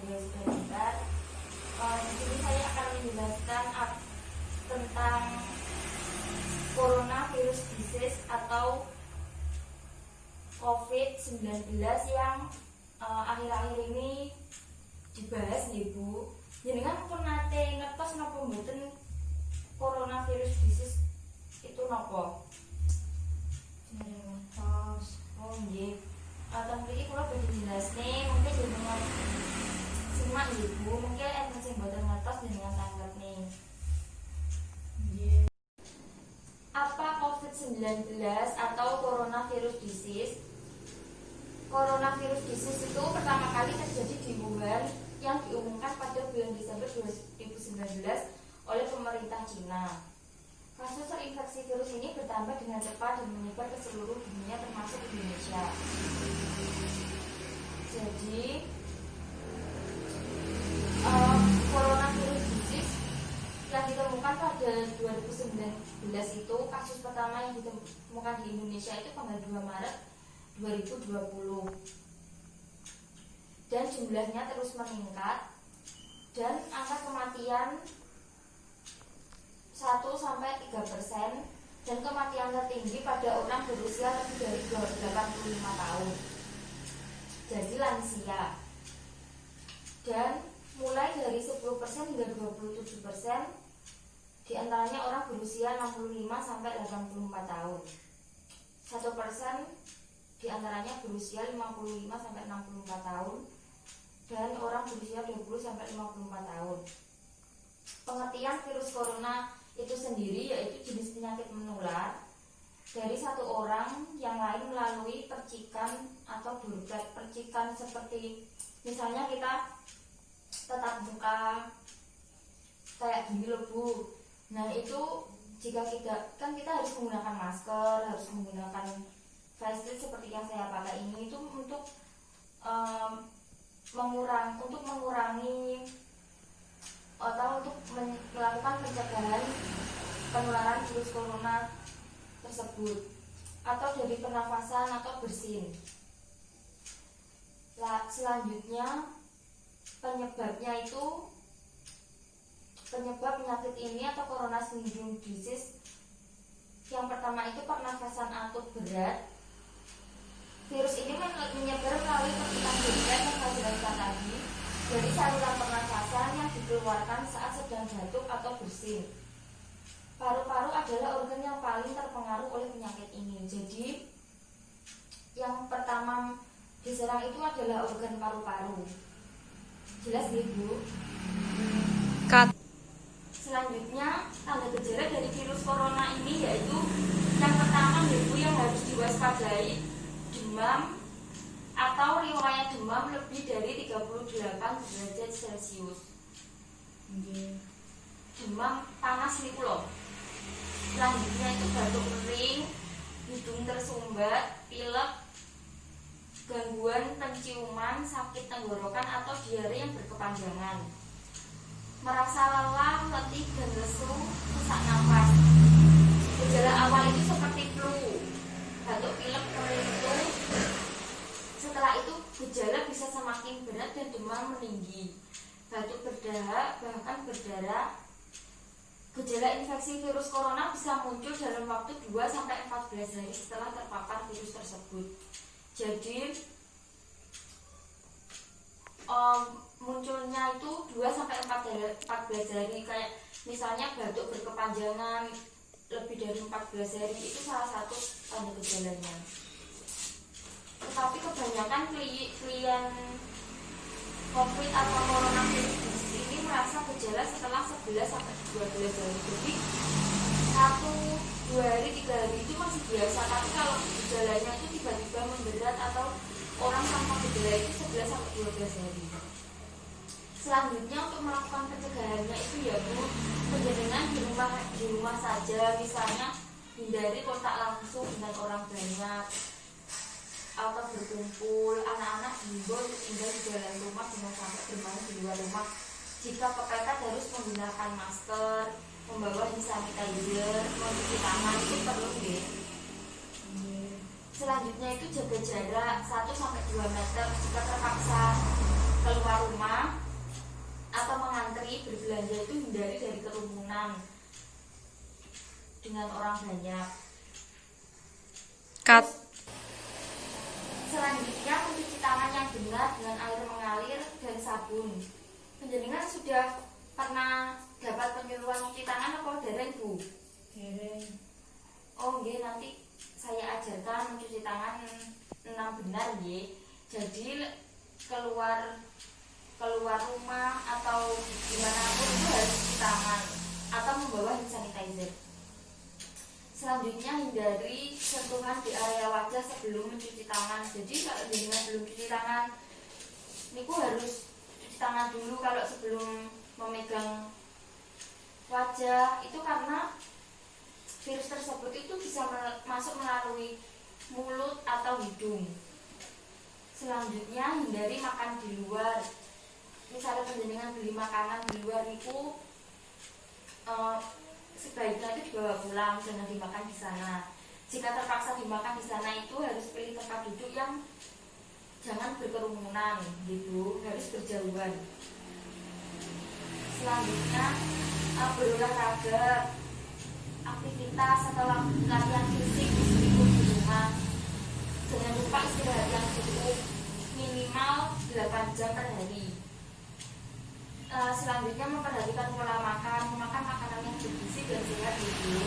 beliau sudah dengar. Di sini saya akan menjelaskan tentang coronavirus disease atau COVID-19 yang akhir-akhir ini dibahas nih Bu. Jenengan pun nate ngertos napa mboten coronavirus disease itu napa? Ngertos. Oh nggih. Teng mriki kula badhe jelasne, mungkin jenengan simak nggih Bu, mungkin enten sing mboten ngertos jenengan tanggapne. Nggih. Apa COVID-19 atau coronavirus disease? Coronavirus disease itu pertama kali terjadi di Wuhan yang diumumkan pada bulan Desember 2019 oleh pemerintah Cina. Kasus terinfeksi virus ini bertambah dengan cepat dan menyebar ke seluruh dunia termasuk Indonesia. Jadi, coronavirus disease yang ditemukan pada 2019 itu, kasus pertama yang ditemukan di Indonesia itu tanggal 2 Maret 2020. Dan jumlahnya terus meningkat dan angka kematian 1-3% dan kematian tertinggi pada orang berusia lebih dari 85 tahun. Jadi lansia. Dan mulai dari 10% hingga 27% diantaranya orang berusia 65-84 tahun. 1% diantaranya berusia 55-64 tahun dan orang berusia 20-54 tahun. Pengertian virus corona itu sendiri yaitu jenis penyakit menular dari satu orang yang lain melalui percikan atau droplet. Percikan seperti misalnya kita tatap muka kayak gini loh Bu. Nah itu jika kita harus menggunakan masker, harus menggunakan face shield seperti yang saya pakai ini itu untuk mengurangi atau untuk melakukan pencegahan penularan virus corona tersebut atau dari pernafasan atau bersin. Selanjutnya penyebab penyakit ini atau coronavirus disease yang pertama itu pernafasan akut berat. Virus ini menyebar melalui percikan droplet yang saya jelaskan tadi dari saluran pernafasan yang dikeluarkan saat sedang batuk atau bersin. Paru-paru adalah organ yang paling terpengaruh oleh penyakit ini. Jadi yang pertama diserang itu adalah organ paru-paru. Jelas ya Bu? Selanjutnya tanda gejala dari virus corona ini yaitu yang pertama Bu yang harus diwaspadai demam atau riwayat demam lebih dari 38 derajat Celcius. Demam panas nih loh. Selanjutnya itu batuk kering, hidung tersumbat, pilek, gangguan penciuman, sakit tenggorokan atau diare yang berkepanjangan, merasa lelah, letih dan lesu, sesak nafas. Gejala awal itu seperti flu, batuk pilek kering itu. Setelah itu gejala bisa semakin berat dan demam meninggi, batuk berdahak bahkan berdarah. Gejala infeksi virus corona bisa muncul dalam waktu 2-14 hari setelah terpapar virus tersebut. Jadi munculnya itu 2-14 hari, kayak misalnya batuk berkepanjangan lebih dari 14 hari itu salah satu tanda gejalanya. Tetapi kebanyakan klien COVID atau coronavirus ini merasa gejala setelah 11-12 hari. Jadi 1, 2 hari, 3 hari itu masih biasa. Tapi kalau gejalanya itu tiba-tiba memberat atau orang tanpa gejala itu 11-12 hari. Selanjutnya untuk melakukan pencegahannya itu ya Bu, penjaringan di rumah saja, misalnya hindari kontak langsung dengan orang banyak atau berkumpul. Anak-anak diimbau untuk tinggal di dalam rumah, jangan sampai bermain di luar rumah. Jika kepepet harus menggunakan masker, membawa hand sanitizer, mencuci tangan itu perlu deh. Selanjutnya itu jaga jarak 1-2 meter jika terpaksa keluar rumah. belanja itu hindari dari kerumunan dengan orang banyak. Cut. Selanjutnya mencuci tangan yang benar dengan air mengalir dan sabun. Penjenengan sudah pernah dapat penyuluhan cuci tangan apa dereng, Bu? Dereng. Oh nggih, nanti saya ajarkan mencuci tangan benar nggih. Jadi keluar rumah atau dimanapun itu harus cuci tangan atau membawa hand sanitizer. Selanjutnya hindari sentuhan di area wajah sebelum mencuci tangan. Jadi kalau dengan belum cuci tangan, niku harus cuci tangan dulu kalau sebelum memegang wajah, itu karena virus tersebut itu bisa masuk melalui mulut atau hidung. Selanjutnya hindari makan di luar. Misalnya penjenengan beli makanan di luar itu sebaiknya itu dibawa pulang, jangan dimakan di sana. Jika terpaksa dimakan di sana itu harus pilih tempat duduk yang jangan berkerumunan gitu, harus berjauhan. Selanjutnya berolahraga, aktivitas atau latihan fisik meskipun di rumah. Jangan lupa istirahat yang cukup, minimal 8 jam per hari. Selanjutnya memperhatikan pola makan, memakan makanan yang bergizi dan sehat gitu.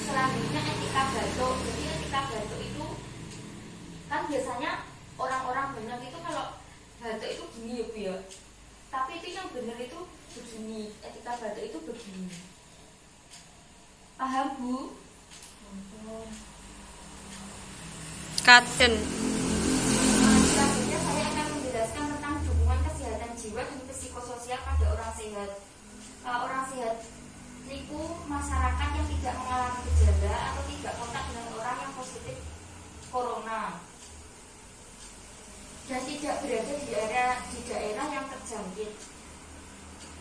Selanjutnya etika batuk. Jadi etika batuk itu kan biasanya orang-orang banyak itu kalau batuk itu gini ya Bu ya. Tapi itu yang benar itu begini, etika batuk itu begini. Paham Bu? Katen. Selanjutnya saya akan menjelaskan tentang dukungan kesehatan jiwa dan psikososial pada orang sehat. Orang sehat niku masyarakat yang tidak mengalami gejala atau tidak kontak dengan orang yang positif corona dan tidak berada di daerah yang terjangkit.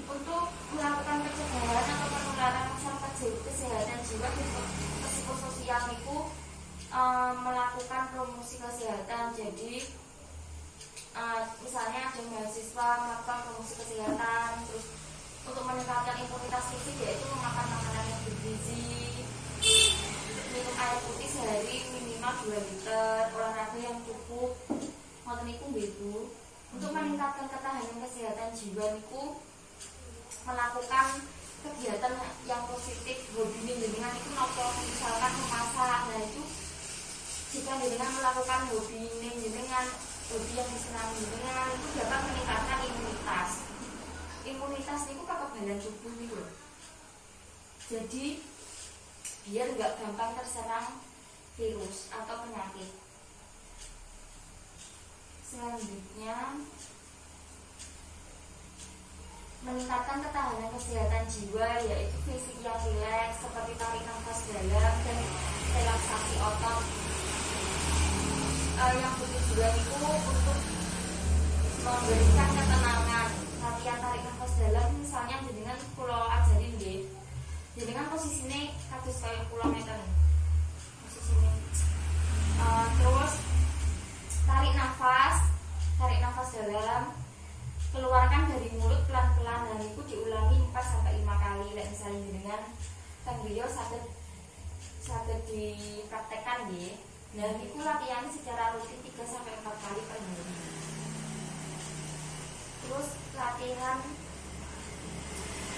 Untuk melakukan pencegahan atau penularan masalah kesehatan jiwa dan psikososial niku melakukan promosi kesehatan. Jadi misalnya ada mahasiswa melakukan promosi kesehatan, terus untuk meningkatkan imunitas fisik yaitu memakan makanan yang bergizi, minum air putih sehari minimal 2 liter, olahraga yang cukup. Ngoten niku nggih Bu. Untuk meningkatkan ketahanan kesehatan jiwa niku melakukan kegiatan yang positif, hobi dengan itu nopo, misalkan memasak. Nah itu jika dengan melakukan hobi dengan hobi yang disenangi dengan itu dapat meningkatkan imunitas. Imunitas itu kekebalan tubuh itu. Jadi biar nggak gampang terserang virus atau penyakit. Selanjutnya meningkatkan ketahanan kesehatan jiwa yaitu fisik yang rileks seperti tarik nafas dalam dan relaksasi otot. Yang bertujuan itu untuk memberikan ketenangan. Latihan tarik nafas dalam misalnya dengan pulau ajarin nggih. Dengan posisinya kados kayak pulau meter. Posisinya. Terus tarik nafas dalam, keluarkan dari mulut pelan-pelan dan itu diulangi 4-5 kali. Misalnya dengan teng beliau saged dipraktekkan nggih. Nah, itu latihan secara rutin 3-4 kali per hari. Terus latihan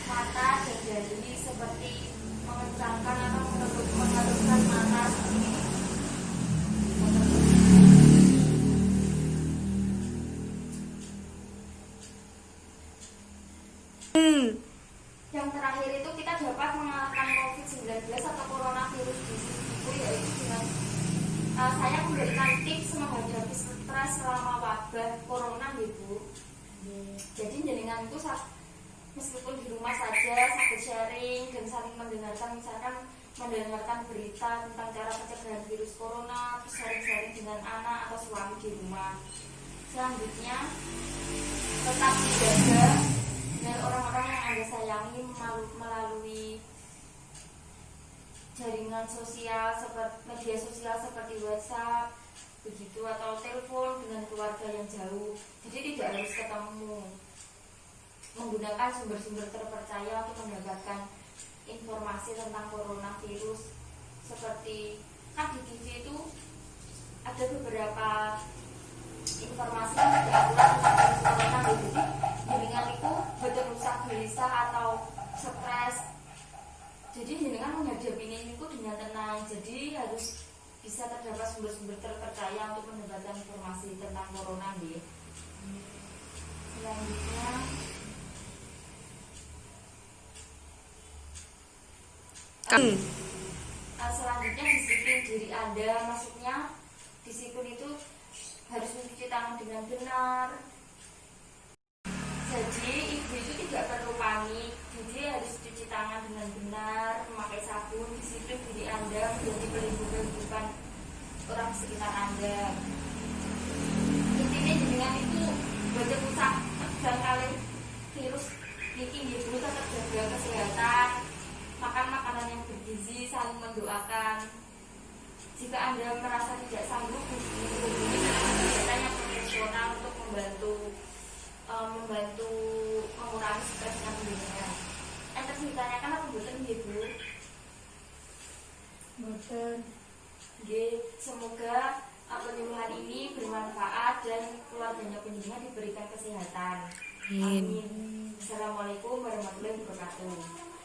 mata dan jari seperti mengencangkan atau mengerutkan mata seperti ini. Yang terakhir itu kita dapat mengalahkan COVID-19 atau coronavirus disease itu yaitu dengan saya memberikan tips menghadapi stres selama wabah corona Bu. Jadi jenengan itu meskipun di rumah saja sambil sharing dan saling mendengarkan, misalkan mendengarkan berita tentang cara pencegahan virus corona, terus sharing-sharing dengan anak atau suami di rumah. Selanjutnya tetap dijaga dengan orang-orang yang Anda sayangi melalui jaringan sosial seperti media sosial seperti WhatsApp begitu atau telepon dengan keluarga yang jauh. Jadi tidak harus ketemu. menggunakan sumber-sumber terpercaya untuk mendapatkan informasi tentang coronavirus. Seperti kan di TV itu ada beberapa informasi yang tidak akurat tentang virus corona. Jadi jenengan itu betul usah gelisah atau stres. Jadi jenengan menghadapi ini dengan tenang. Jadi harus bisa terdapat sumber-sumber terpercaya untuk mendapatkan informasi tentang corona. Selanjutnya selanjutnya disiplin diri Anda. Maksudnya disiplin itu harus mencuci tangan dengan benar. Jadi ibu itu tidak perlu panik. Jadi harus cuci tangan dengan benar, memakai sabun. Disiplin diri Anda menjadi pelindung kehidupan orang sekitar Anda. Intinya jenengan itu baca usah terjangkau virus niki ibu tetap jaga kesehatan, makan makanan yang bergizi, saling mendoakan. Jika Anda merasa tidak sanggup, hubungi kesehatan yang profesional untuk membantu mengurangi stres yang jenengan. Enten ditanyakan apa mboten nggih Bu? Mboten. Nggih, semoga penyuluhan ini bermanfaat dan keluarganya penjenengan diberikan kesehatan. Amin. Assalamualaikum warahmatullahi wabarakatuh.